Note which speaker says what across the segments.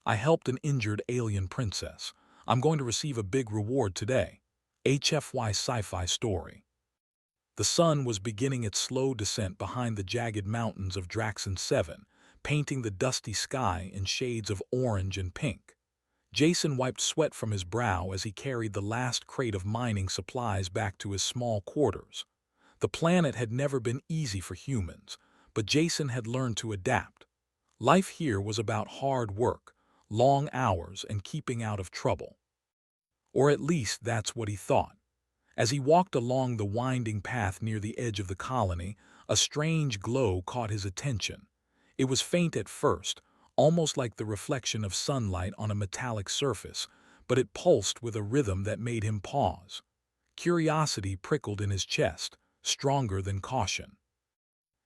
Speaker 1: I helped an injured alien princess. I'm going to receive a big reward today. HFY Sci-Fi Story. The sun was beginning its slow descent behind the jagged mountains of Draxon 7, painting the dusty sky in shades of orange and pink. Jason wiped sweat from his brow as he carried the last crate of mining supplies back to his small quarters. The planet had never been easy for humans, but Jason had learned to adapt. Life here was about hard work, long hours, and keeping out of trouble. Or at least that's what he thought. As he walked along the winding path near the edge of the colony, a strange glow caught his attention. It was faint at first, almost like the reflection of sunlight on a metallic surface, but it pulsed with a rhythm that made him pause. Curiosity prickled in his chest, stronger than caution.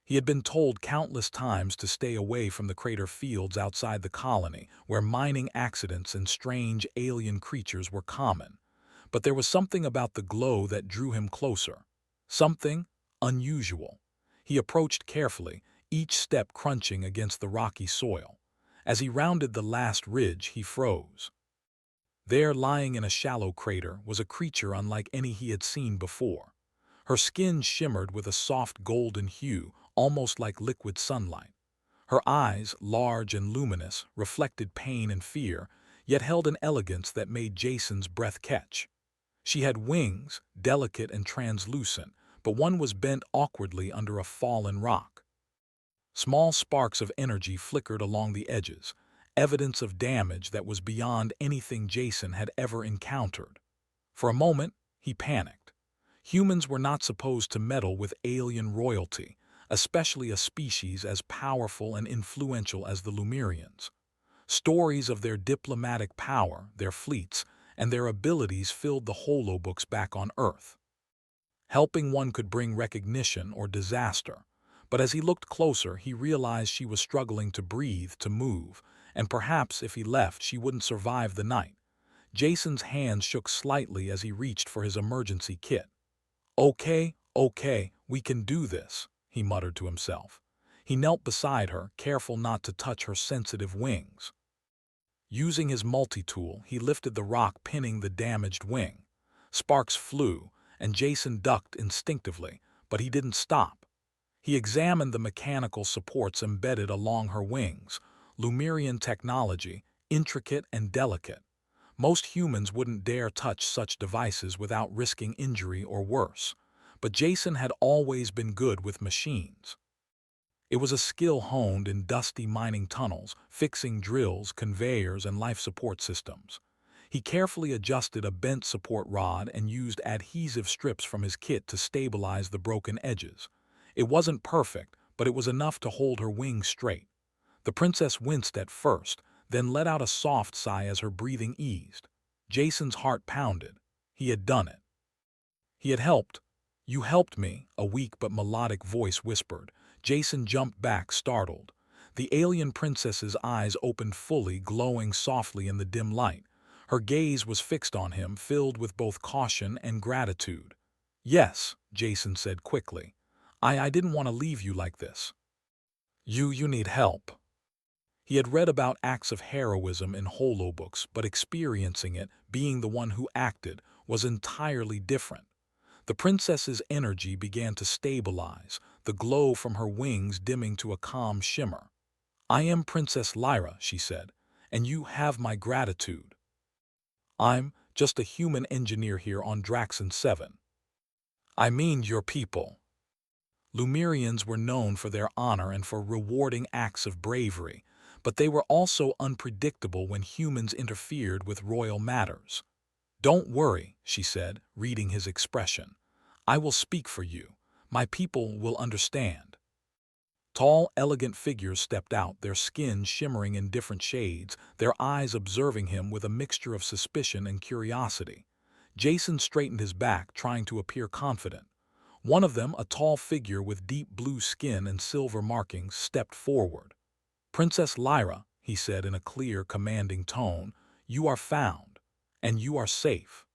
Speaker 1: He had been told countless times to stay away from the crater fields outside the colony, where mining accidents and strange alien creatures were common. But there was something about the glow that drew him closer. Something unusual. He approached carefully, each step crunching against the rocky soil. As he rounded the last ridge, he froze. There, lying in a shallow crater, was a creature unlike any he had seen before. Her skin shimmered with a soft golden hue, almost like liquid sunlight. Her eyes, large and luminous, reflected pain and fear, yet held an elegance that made Jason's breath catch. She had wings, delicate and translucent, but one was bent awkwardly under a fallen rock. Small sparks of energy flickered along the edges, evidence of damage that was beyond anything Jason had ever encountered. For a moment, he panicked. Humans were not supposed to meddle with alien royalty, especially a species as powerful and influential as the Lemurians. Stories of their diplomatic power, their fleets, and their abilities filled the holobooks back on Earth. Helping one could bring recognition or disaster, but as he looked closer, he realized she was struggling to breathe, to move, and perhaps if he left, she wouldn't survive the night. Jason's hands shook slightly as he reached for his emergency kit. Okay, we can do this, he muttered to himself. He knelt beside her, careful not to touch her sensitive wings. Using his multi-tool, he lifted the rock pinning the damaged wing. Sparks flew, and Jason ducked instinctively, but he didn't stop. He examined the mechanical supports embedded along her wings, Lemurian technology, intricate and delicate. Most humans wouldn't dare touch such devices without risking injury or worse, but Jason had always been good with machines. It was a skill honed in dusty mining tunnels, fixing drills, conveyors, and life support systems. He carefully adjusted a bent support rod and used adhesive strips from his kit to stabilize the broken edges. It wasn't perfect, but it was enough to hold her wings straight. The princess winced at first, then let out a soft sigh as her breathing eased. Jason's heart pounded. He had done it. He had helped. "You helped me," a weak but melodic voice whispered. Jason jumped back, startled. The alien princess's eyes opened fully, glowing softly in the dim light. Her gaze was fixed on him, filled with both caution and gratitude. "Yes," Jason said quickly. I didn't want to leave you like this. You need help." He had read about acts of heroism in holobooks, but experiencing it, being the one who acted, was entirely different. The princess's energy began to stabilize, the glow from her wings dimming to a calm shimmer. "I am Princess Lyra," she said, "and you have my gratitude. I'm just a human engineer here on Draxon 7. I mean your people." Lemurians were known for their honor and for rewarding acts of bravery, but they were also unpredictable when humans interfered with royal matters. "Don't worry," she said, reading his expression. "I will speak for you. My people will understand." Tall, elegant figures stepped out, their skin shimmering in different shades, their eyes observing him with a mixture of suspicion and curiosity. Jason straightened his back, trying to appear confident. One of them, a tall figure with deep blue skin and silver markings, stepped forward. "Princess Lyra," he said in a clear, commanding tone, "you are found, and you are safe."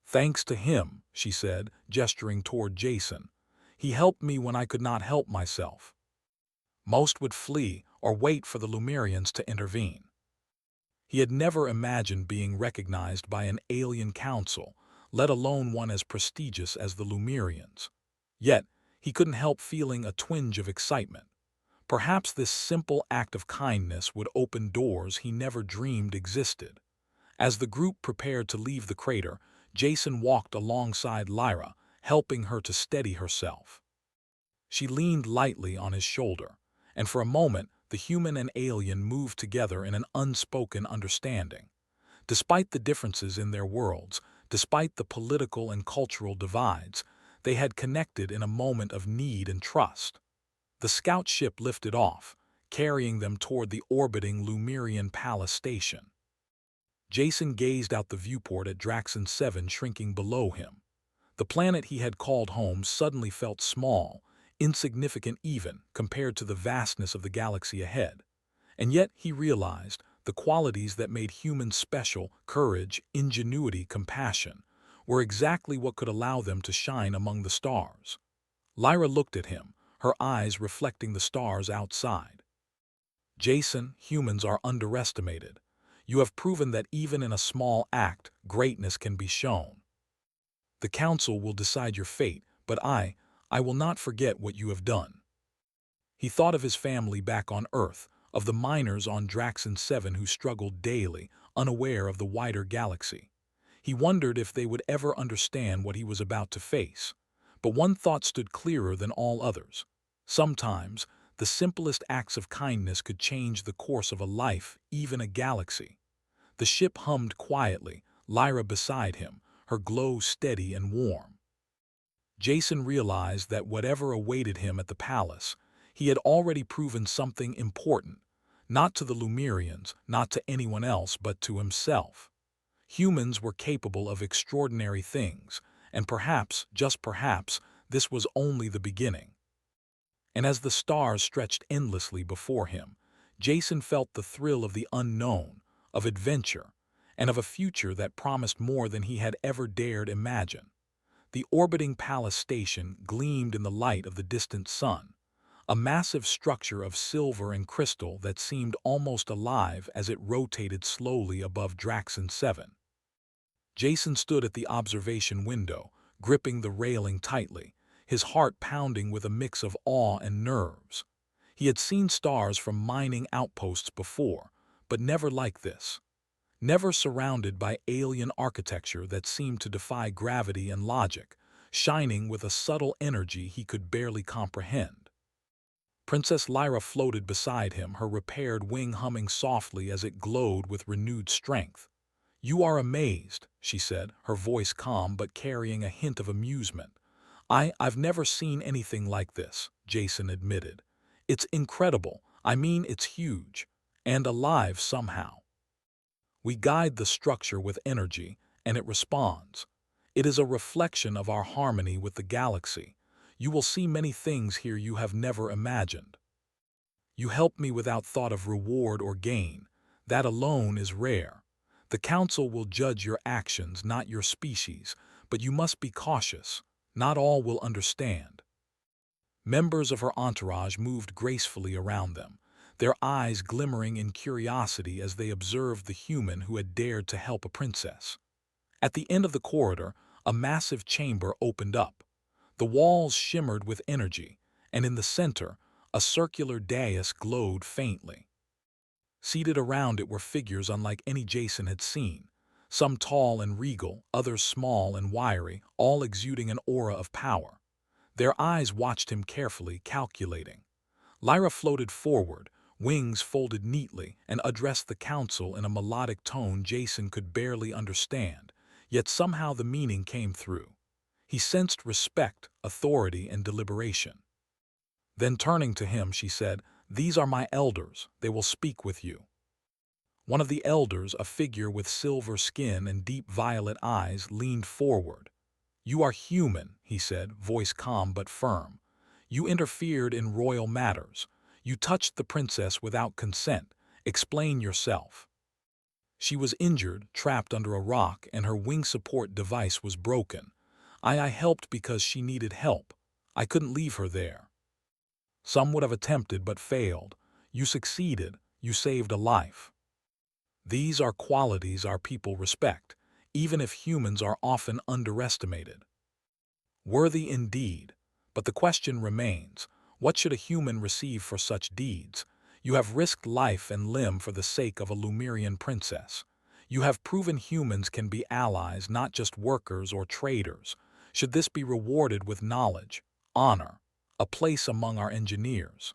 Speaker 1: "Thanks to him," she said, gesturing toward Jason. "He helped me when I could not help myself." Most would flee or wait for the Lemurians to intervene. He had never imagined being recognized by an alien council, let alone one as prestigious as the Lumerians. Yet, he couldn't help feeling a twinge of excitement. Perhaps this simple act of kindness would open doors he never dreamed existed. As the group prepared to leave the crater, Jason walked alongside Lyra, helping her to steady herself. She leaned lightly on his shoulder, and for a moment the human and alien moved together in an unspoken understanding. Despite the differences in their worlds, despite the political and cultural divides, they had connected in a moment of need and trust. The scout ship lifted off, carrying them toward the orbiting Lumerian Palace station. Jason gazed out the viewport at Draxon 7 shrinking below him. The planet he had called home suddenly felt small, insignificant even compared to the vastness of the galaxy ahead. And yet, he realized, the qualities that made humans special, courage, ingenuity, compassion, were exactly what could allow them to shine among the stars. Lyra looked at him, her eyes reflecting the stars outside. Jason, humans are underestimated. You have proven that even in a small act, greatness can be shown. The council will decide your fate, but I will not forget what you have done. He thought of his family back on Earth, of the miners on Draxon 7 who struggled daily, unaware of the wider galaxy. He wondered if they would ever understand what he was about to face. But one thought stood clearer than all others. Sometimes, the simplest acts of kindness could change the course of a life, even a galaxy. The ship hummed quietly, Lyra beside him, her glow steady and warm. Jason realized that whatever awaited him at the palace, he had already proven something important, not to the Lumerians, not to anyone else, but to himself. Humans were capable of extraordinary things, and perhaps, just perhaps, this was only the beginning. And as the stars stretched endlessly before him, Jason felt the thrill of the unknown, of adventure, and of a future that promised more than he had ever dared imagine. The orbiting palace station gleamed in the light of the distant sun, a massive structure of silver and crystal that seemed almost alive as it rotated slowly above Draxon 7. Jason stood at the observation window, gripping the railing tightly, his heart pounding with a mix of awe and nerves. He had seen stars from mining outposts before, but never like this. Never surrounded by alien architecture that seemed to defy gravity and logic, shining with a subtle energy he could barely comprehend. Princess Lyra floated beside him, her repaired wing humming softly as it glowed with renewed strength. "You are amazed," she said, her voice calm but carrying a hint of amusement. I've never seen anything like this," Jason admitted. "It's incredible. I mean, it's huge. And alive somehow. We guide the structure with energy, and it responds. It is a reflection of our harmony with the galaxy. You will see many things here you have never imagined. You help me without thought of reward or gain. That alone is rare. The council will judge your actions, not your species, but you must be cautious. Not all will understand." Members of her entourage moved gracefully around them, their eyes glimmering in curiosity as they observed the human who had dared to help a princess. At the end of the corridor, a massive chamber opened up. The walls shimmered with energy, and in the center, a circular dais glowed faintly. Seated around it were figures unlike any Jason had seen, some tall and regal, others small and wiry, all exuding an aura of power. Their eyes watched him carefully, calculating. Lyra floated forward, wings folded neatly, and addressed the council in a melodic tone Jason could barely understand, yet somehow the meaning came through. He sensed respect, authority, and deliberation. Then turning to him, she said, "These are my elders. They will speak with you." One of the elders, a figure with silver skin and deep violet eyes, leaned forward. "You are human," he said, voice calm but firm. "You interfered in royal matters. You touched the princess without consent. Explain yourself." "She was injured, trapped under a rock, and her wing support device was broken. I helped because she needed help. I couldn't leave her there. Some would have attempted but failed. You succeeded. You saved a life." These are qualities our people respect, even if humans are often underestimated. Worthy indeed, but the question remains, what should a human receive for such deeds? You have risked life and limb for the sake of a Lumerian princess. You have proven humans can be allies, not just workers or traders. Should this be rewarded with knowledge, honor, a place among our engineers?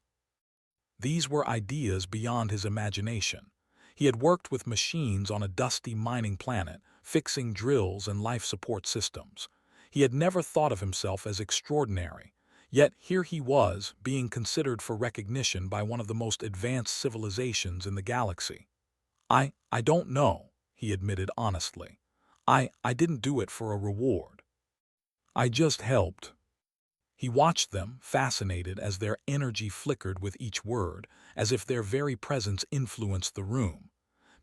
Speaker 1: These were ideas beyond his imagination. He had worked with machines on a dusty mining planet, fixing drills and life support systems. He had never thought of himself as extraordinary, yet here he was, being considered for recognition by one of the most advanced civilizations in the galaxy. I don't know, he admitted honestly. I didn't do it for a reward. I just helped. He watched them, fascinated, as their energy flickered with each word, as if their very presence influenced the room.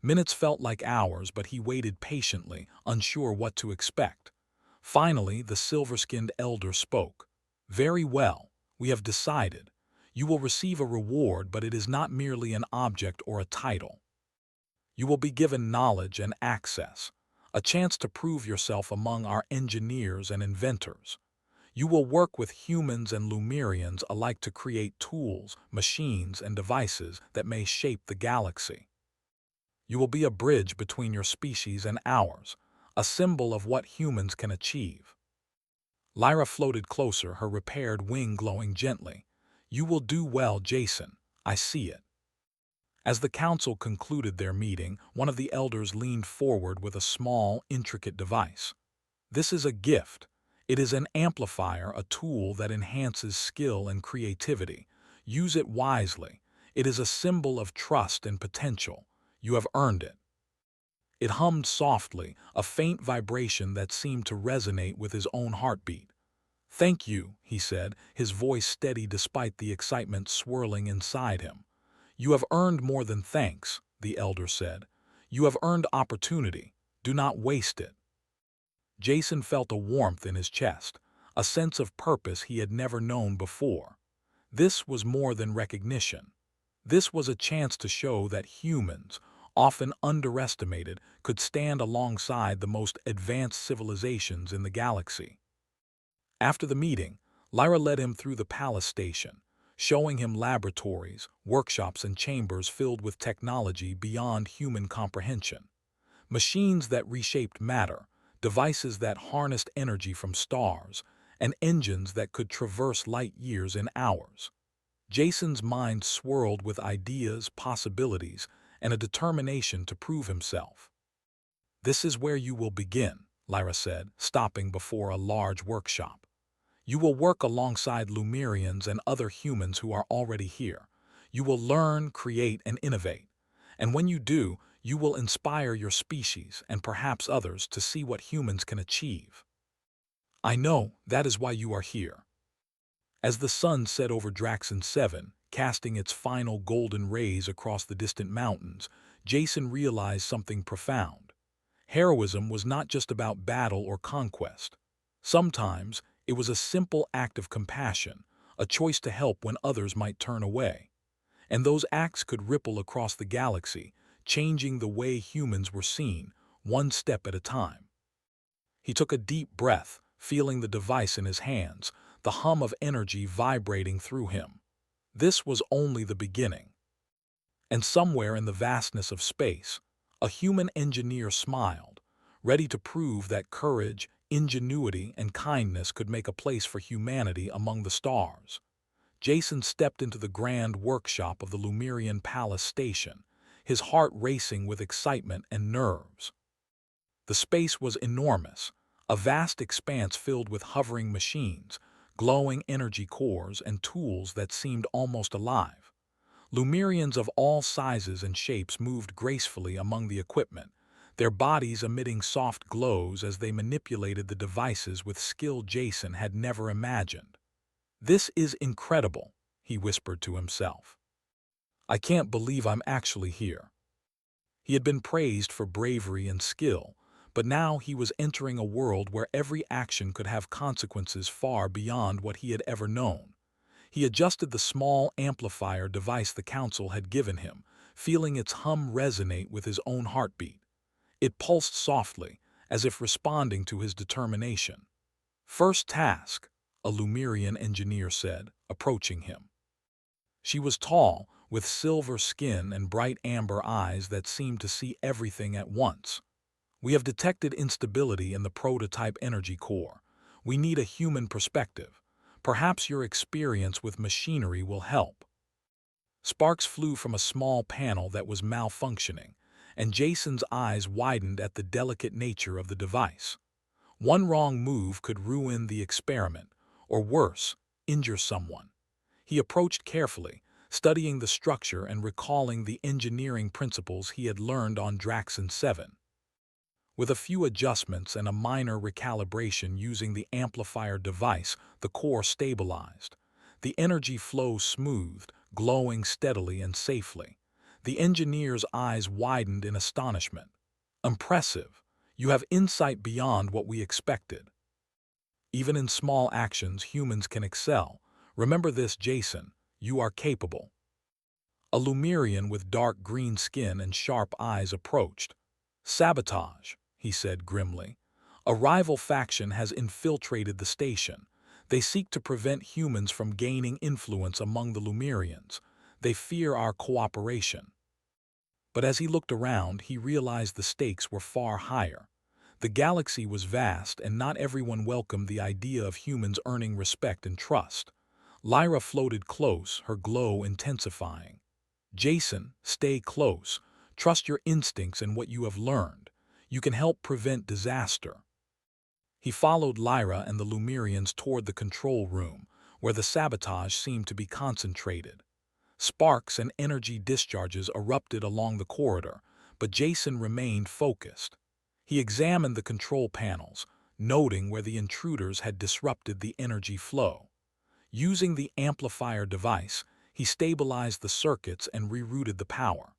Speaker 1: Minutes felt like hours, but he waited patiently, unsure what to expect. Finally, the silver-skinned elder spoke. Very well, we have decided. You will receive a reward, but it is not merely an object or a title. You will be given knowledge and access, a chance to prove yourself among our engineers and inventors. You will work with humans and Lumerians alike to create tools, machines, and devices that may shape the galaxy. You will be a bridge between your species and ours, a symbol of what humans can achieve. Lyra floated closer, her repaired wing glowing gently. You will do well, Jason. I see it. As the council concluded their meeting, one of the elders leaned forward with a small, intricate device. This is a gift. It is an amplifier, a tool that enhances skill and creativity. Use it wisely. It is a symbol of trust and potential. You have earned it. It hummed softly, a faint vibration that seemed to resonate with his own heartbeat. Thank you, he said, his voice steady despite the excitement swirling inside him. You have earned more than thanks, the elder said. You have earned opportunity. Do not waste it. Jason felt a warmth in his chest, a sense of purpose he had never known before. This was more than recognition. This was a chance to show that humans, often underestimated, could stand alongside the most advanced civilizations in the galaxy. After the meeting, Lyra led him through the palace station, showing him laboratories, workshops, and chambers filled with technology beyond human comprehension. Machines that reshaped matter, devices that harnessed energy from stars, and engines that could traverse light years in hours. Jason's mind swirled with ideas, possibilities, and a determination to prove himself. This is where you will begin, Lyra said, stopping before a large workshop. You will work alongside Lumerians and other humans who are already here. You will learn, create, and innovate. And when you do, you will inspire your species and perhaps others to see what humans can achieve. I know that is why you are here. As the sun set over Draxon 7, casting its final golden rays across the distant mountains, Jason realized something profound. Heroism was not just about battle or conquest. Sometimes, it was a simple act of compassion, a choice to help when others might turn away. And those acts could ripple across the galaxy, changing the way humans were seen, one step at a time. He took a deep breath, feeling the device in his hands, the hum of energy vibrating through him. This was only the beginning. And somewhere in the vastness of space, a human engineer smiled, ready to prove that courage, ingenuity, and kindness could make a place for humanity among the stars. Jason stepped into the grand workshop of the Lumerian Palace Station, his heart racing with excitement and nerves. The space was enormous, a vast expanse filled with hovering machines, glowing energy cores, and tools that seemed almost alive. Lumerians of all sizes and shapes moved gracefully among the equipment, their bodies emitting soft glows as they manipulated the devices with skill Jason had never imagined. This is incredible, he whispered to himself. I can't believe I'm actually here. He had been praised for bravery and skill, but now he was entering a world where every action could have consequences far beyond what he had ever known. He adjusted the small amplifier device the council had given him, feeling its hum resonate with his own heartbeat. It pulsed softly, as if responding to his determination. "First task," a Lumerian engineer said, approaching him. She was tall, with silver skin and bright amber eyes that seemed to see everything at once. "We have detected instability in the prototype energy core. We need a human perspective. Perhaps your experience with machinery will help." Sparks flew from a small panel that was malfunctioning, and Jason's eyes widened at the delicate nature of the device. One wrong move could ruin the experiment, or worse, injure someone. He approached carefully, studying the structure and recalling the engineering principles he had learned on Draxon 7. With a few adjustments and a minor recalibration using the amplifier device, the core stabilized. The energy flow smoothed, glowing steadily and safely. The engineer's eyes widened in astonishment. "Impressive. You have insight beyond what we expected." "Even in small actions, humans can excel. Remember this, Jason. You are capable." A Lumerian with dark green skin and sharp eyes approached. "Sabotage," he said grimly. "A rival faction has infiltrated the station. They seek to prevent humans from gaining influence among the Lumerians. They fear our cooperation." But as he looked around, he realized the stakes were far higher. The galaxy was vast, and not everyone welcomed the idea of humans earning respect and trust. Lyra floated close, her glow intensifying. "Jason, stay close. Trust your instincts and what you have learned. You can help prevent disaster." He followed Lyra and the Lumerians toward the control room, where the sabotage seemed to be concentrated. Sparks and energy discharges erupted along the corridor, but Jason remained focused. He examined the control panels, noting where the intruders had disrupted the energy flow. Using the amplifier device, he stabilized the circuits and rerouted the power.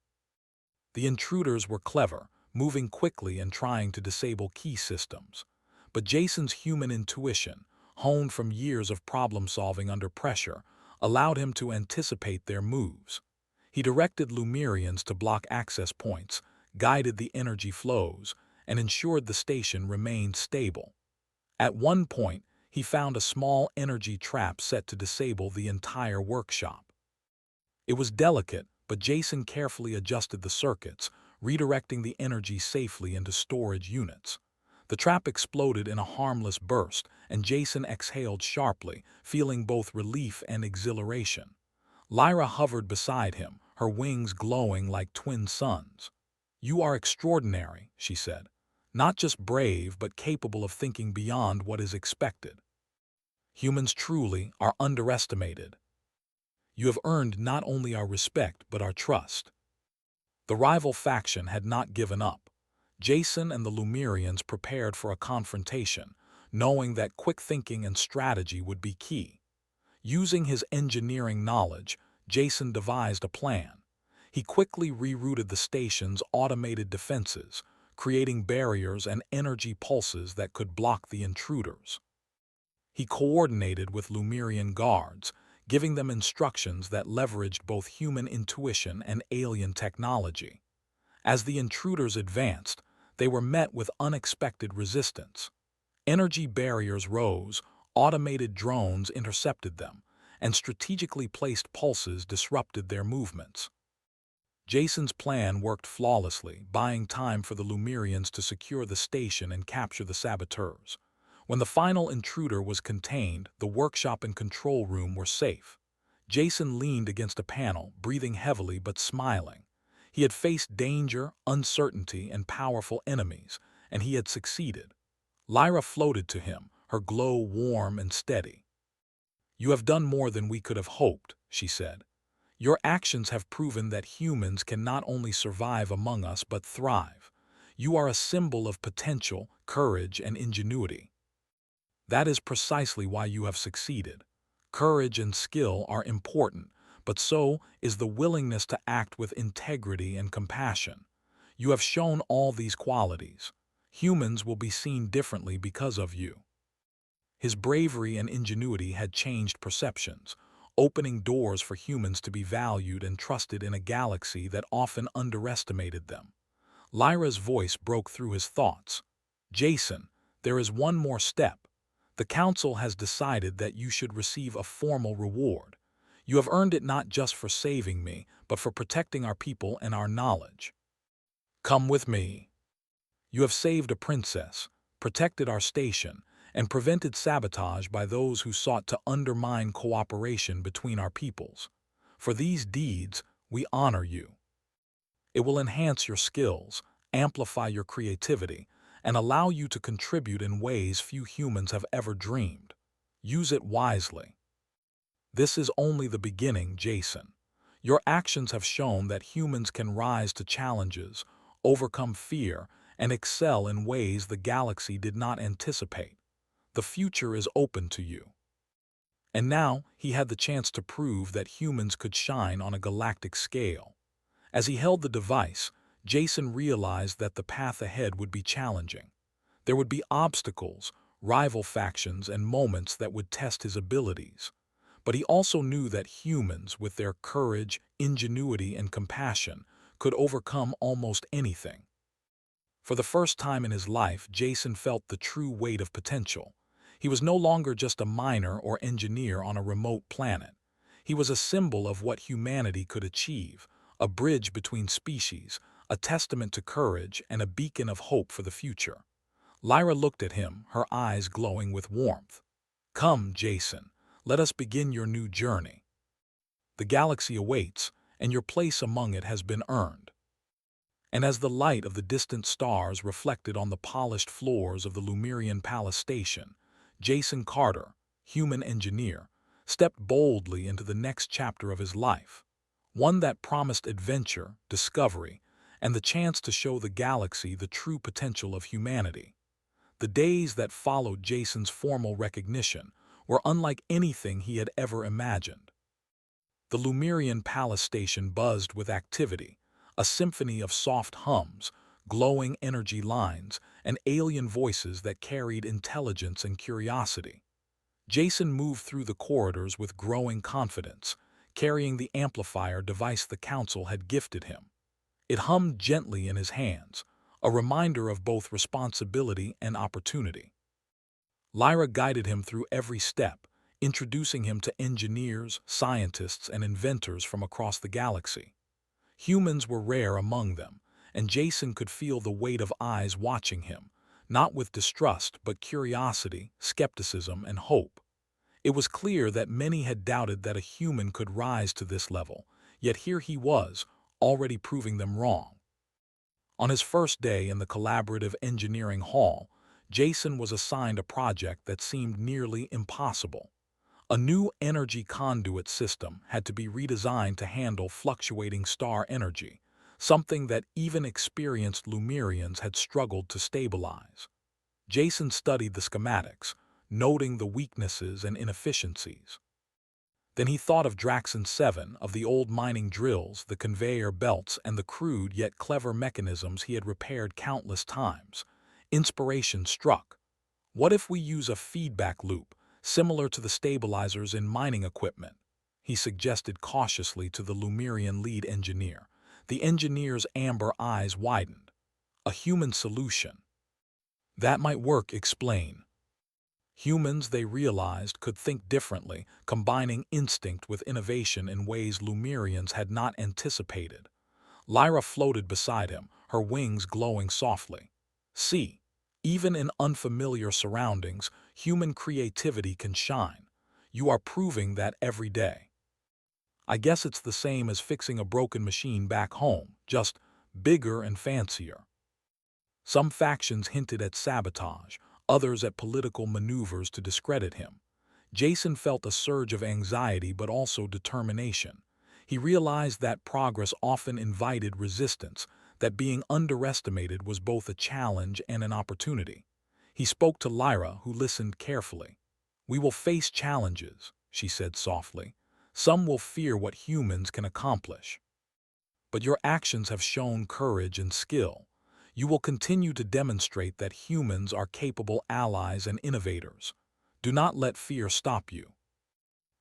Speaker 1: The intruders were clever, moving quickly and trying to disable key systems. But Jason's human intuition, honed from years of problem-solving under pressure, allowed him to anticipate their moves. He directed Lumerians to block access points, guided the energy flows, and ensured the station remained stable. At one point, he found a small energy trap set to disable the entire workshop. It was delicate, but Jason carefully adjusted the circuits, redirecting the energy safely into storage units. The trap exploded in a harmless burst, and Jason exhaled sharply, feeling both relief and exhilaration. Lyra hovered beside him, her wings glowing like twin suns. "You are extraordinary," she said. "Not just brave, but capable of thinking beyond what is expected. Humans truly are underestimated. You have earned not only our respect, but our trust." The rival faction had not given up. Jason and the Lumerians prepared for a confrontation, knowing that quick thinking and strategy would be key. Using his engineering knowledge, Jason devised a plan. He quickly rerouted the station's automated defenses, creating barriers and energy pulses that could block the intruders. He coordinated with Lumerian guards, giving them instructions that leveraged both human intuition and alien technology. As the intruders advanced, they were met with unexpected resistance. Energy barriers rose, automated drones intercepted them, and strategically placed pulses disrupted their movements. Jason's plan worked flawlessly, buying time for the Lumerians to secure the station and capture the saboteurs. When the final intruder was contained, the workshop and control room were safe. Jason leaned against a panel, breathing heavily but smiling. He had faced danger, uncertainty, and powerful enemies, and he had succeeded. Lyra floated to him, her glow warm and steady. "You have done more than we could have hoped," she said. "Your actions have proven that humans can not only survive among us but thrive. You are a symbol of potential, courage, and ingenuity. That is precisely why you have succeeded. Courage and skill are important, but so is the willingness to act with integrity and compassion. You have shown all these qualities. Humans will be seen differently because of you." His bravery and ingenuity had changed perceptions, opening doors for humans to be valued and trusted in a galaxy that often underestimated them. Lyra's voice broke through his thoughts. Jason, there is one more step. The Council has decided that you should receive a formal reward. You have earned it not just for saving me, but for protecting our people and our knowledge. Come with me. You have saved a princess, protected our station, and prevented sabotage by those who sought to undermine cooperation between our peoples. For these deeds, we honor you. It will enhance your skills, amplify your creativity, and allow you to contribute in ways few humans have ever dreamed. Use it wisely. This is only the beginning, Jason. Your actions have shown that humans can rise to challenges, overcome fear, and excel in ways the galaxy did not anticipate. The future is open to you. And now he had the chance to prove that humans could shine on a galactic scale. As he held the device, Jason realized that the path ahead would be challenging. There would be obstacles, rival factions, and moments that would test his abilities. But he also knew that humans, with their courage, ingenuity, and compassion, could overcome almost anything. For the first time in his life, Jason felt the true weight of potential. He was no longer just a miner or engineer on a remote planet. He was a symbol of what humanity could achieve, a bridge between species, a testament to courage, and a beacon of hope for the future. Lyra looked at him, her eyes glowing with warmth. Come, Jason, let us begin your new journey. The galaxy awaits, and your place among it has been earned. And as the light of the distant stars reflected on the polished floors of the Lumerian Palace Station, Jason Carter, human engineer, stepped boldly into the next chapter of his life, one that promised adventure, discovery, and the chance to show the galaxy the true potential of humanity. The days that followed Jason's formal recognition were unlike anything he had ever imagined. The Lumerian Palace Station buzzed with activity, a symphony of soft hums, glowing energy lines, and alien voices that carried intelligence and curiosity. Jason moved through the corridors with growing confidence, carrying the amplifier device the Council had gifted him. It hummed gently in his hands, a reminder of both responsibility and opportunity. Lyra guided him through every step, introducing him to engineers, scientists, and inventors from across the galaxy. Humans were rare among them, and Jason could feel the weight of eyes watching him, not with distrust but curiosity, skepticism, and hope. It was clear that many had doubted that a human could rise to this level, yet here he was, already proving them wrong. On his first day in the collaborative engineering hall, Jason was assigned a project that seemed nearly impossible. A new energy conduit system had to be redesigned to handle fluctuating star energy, something that even experienced Lumerians had struggled to stabilize. Jason studied the schematics, noting the weaknesses and inefficiencies. Then he thought of Draxon 7, of the old mining drills, the conveyor belts, and the crude yet clever mechanisms he had repaired countless times. Inspiration struck. What if we use a feedback loop, similar to the stabilizers in mining equipment? He suggested cautiously to the Lumerian lead engineer. The engineer's amber eyes widened. A human solution. That might work, explain. Humans, they realized, could think differently, combining instinct with innovation in ways Lumerians had not anticipated. Lyra floated beside him, her wings glowing softly. See, even in unfamiliar surroundings, human creativity can shine. You are proving that every day. I guess it's the same as fixing a broken machine back home, just bigger and fancier. Some factions hinted at sabotage, others at political maneuvers to discredit him. Jason felt a surge of anxiety but also determination. He realized that progress often invited resistance, that being underestimated was both a challenge and an opportunity. He spoke to Lyra, who listened carefully. "We will face challenges," she said softly. "Some will fear what humans can accomplish. But your actions have shown courage and skill. You will continue to demonstrate that humans are capable allies and innovators. Do not let fear stop you."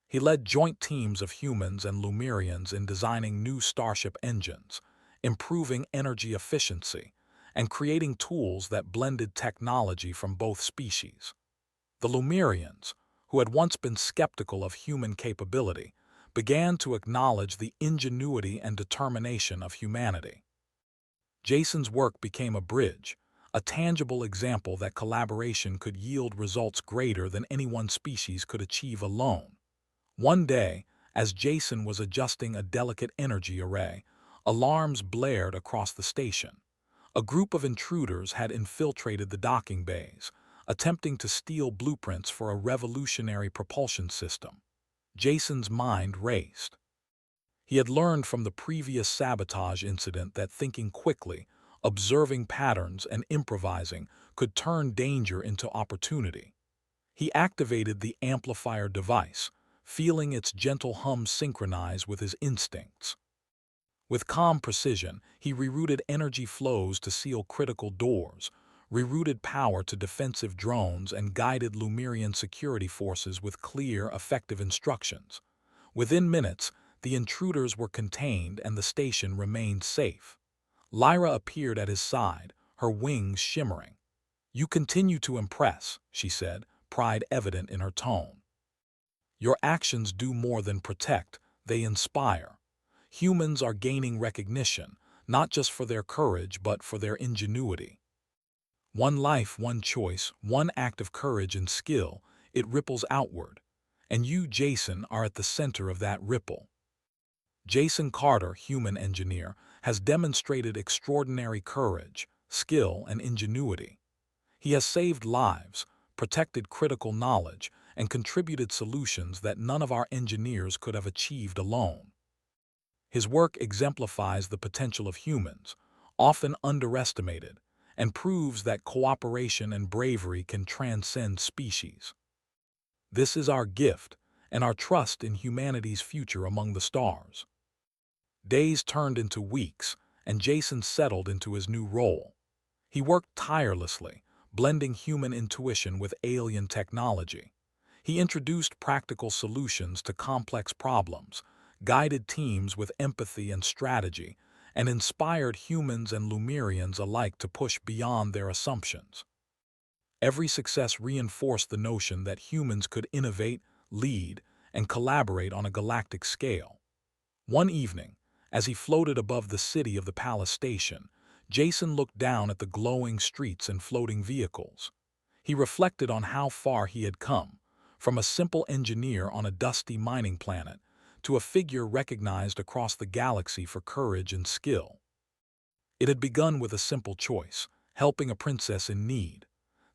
Speaker 1: He led joint teams of humans and Lumerians in designing new starship engines, improving energy efficiency, and creating tools that blended technology from both species. The Lumerians, who had once been skeptical of human capability, began to acknowledge the ingenuity and determination of humanity. Jason's work became a bridge, a tangible example that collaboration could yield results greater than any one species could achieve alone. One day, as Jason was adjusting a delicate energy array, alarms blared across the station. A group of intruders had infiltrated the docking bays, attempting to steal blueprints for a revolutionary propulsion system. Jason's mind raced. He had learned from the previous sabotage incident that thinking quickly, observing patterns, and improvising could turn danger into opportunity. He activated the amplifier device, feeling its gentle hum synchronize with his instincts. With calm precision, he rerouted energy flows to seal critical doors, rerouted power to defensive drones, and guided Lumerian security forces with clear, effective instructions. Within minutes, the intruders were contained and the station remained safe. Lyra appeared at his side, her wings shimmering. "You continue to impress," she said, pride evident in her tone. "Your actions do more than protect, they inspire. Humans are gaining recognition, not just for their courage but for their ingenuity. One life, one choice, one act of courage and skill, it ripples outward. And you, Jason, are at the center of that ripple." Jason Carter, human engineer, has demonstrated extraordinary courage, skill, and ingenuity. He has saved lives, protected critical knowledge, and contributed solutions that none of our engineers could have achieved alone. His work exemplifies the potential of humans, often underestimated, and proves that cooperation and bravery can transcend species. This is our gift and our trust in humanity's future among the stars. Days turned into weeks, and Jason settled into his new role. He worked tirelessly, blending human intuition with alien technology. He introduced practical solutions to complex problems, guided teams with empathy and strategy, and inspired humans and Lumerians alike to push beyond their assumptions. Every success reinforced the notion that humans could innovate, lead, and collaborate on a galactic scale. One evening, as he floated above the city of the Palace Station, Jason looked down at the glowing streets and floating vehicles. He reflected on how far he had come, from a simple engineer on a dusty mining planet to a figure recognized across the galaxy for courage and skill. It had begun with a simple choice, helping a princess in need.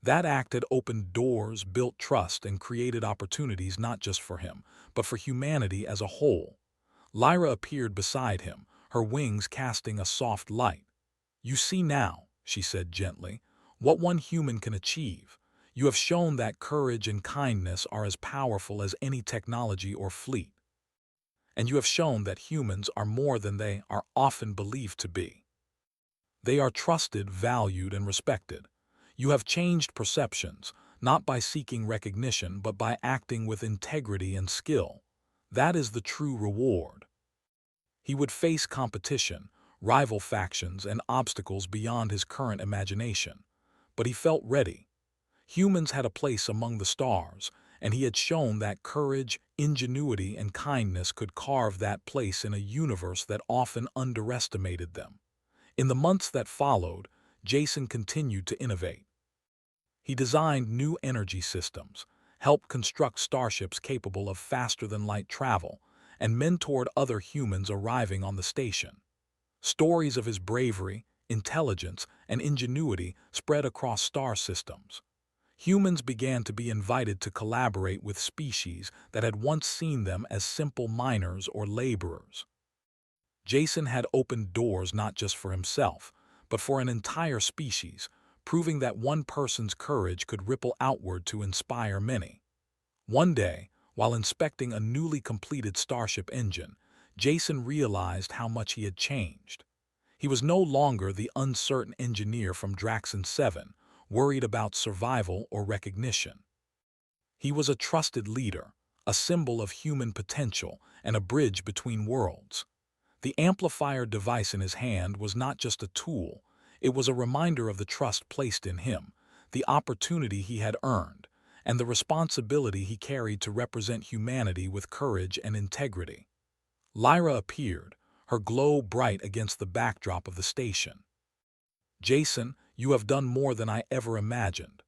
Speaker 1: That act had opened doors, built trust, and created opportunities not just for him, but for humanity as a whole. Lyra appeared beside him, her wings casting a soft light. "You see now," she said gently, "what one human can achieve. You have shown that courage and kindness are as powerful as any technology or fleet. And you have shown that humans are more than they are often believed to be. They are trusted, valued, and respected. You have changed perceptions, not by seeking recognition, but by acting with integrity and skill. That is the true reward." He would face competition, rival factions, and obstacles beyond his current imagination. But he felt ready. Humans had a place among the stars, and he had shown that courage, ingenuity, and kindness could carve that place in a universe that often underestimated them. In the months that followed, Jason continued to innovate. He designed new energy systems, helped construct starships capable of faster-than-light travel, and mentored other humans arriving on the station. Stories of his bravery, intelligence, and ingenuity spread across star systems. Humans began to be invited to collaborate with species that had once seen them as simple miners or laborers. Jason had opened doors not just for himself, but for an entire species, proving that one person's courage could ripple outward to inspire many. One day, while inspecting a newly completed starship engine, Jason realized how much he had changed. He was no longer the uncertain engineer from Draxon 7, worried about survival or recognition. He was a trusted leader, a symbol of human potential and a bridge between worlds. The amplifier device in his hand was not just a tool, it was a reminder of the trust placed in him, the opportunity he had earned, and the responsibility he carried to represent humanity with courage and integrity. Lyra appeared, her glow bright against the backdrop of the station. "Jason, you have done more than I ever imagined.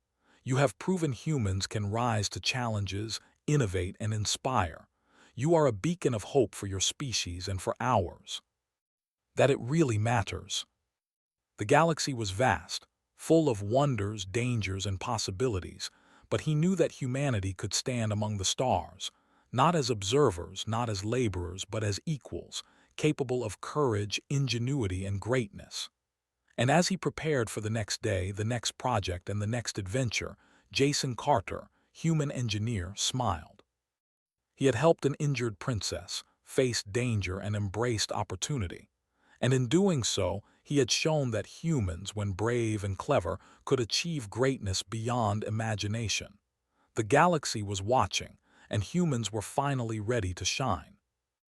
Speaker 1: You have proven humans can rise to challenges, innovate, and inspire. You are a beacon of hope for your species and for ours. That it really matters." The galaxy was vast, full of wonders, dangers, and possibilities, but he knew that humanity could stand among the stars, not as observers, not as laborers, but as equals, capable of courage, ingenuity, and greatness. And as he prepared for the next day, the next project, and the next adventure, Jason Carter, human engineer, smiled. He had helped an injured princess, faced danger, and embraced opportunity. And in doing so, he had shown that humans, when brave and clever, could achieve greatness beyond imagination. The galaxy was watching, and humans were finally ready to shine.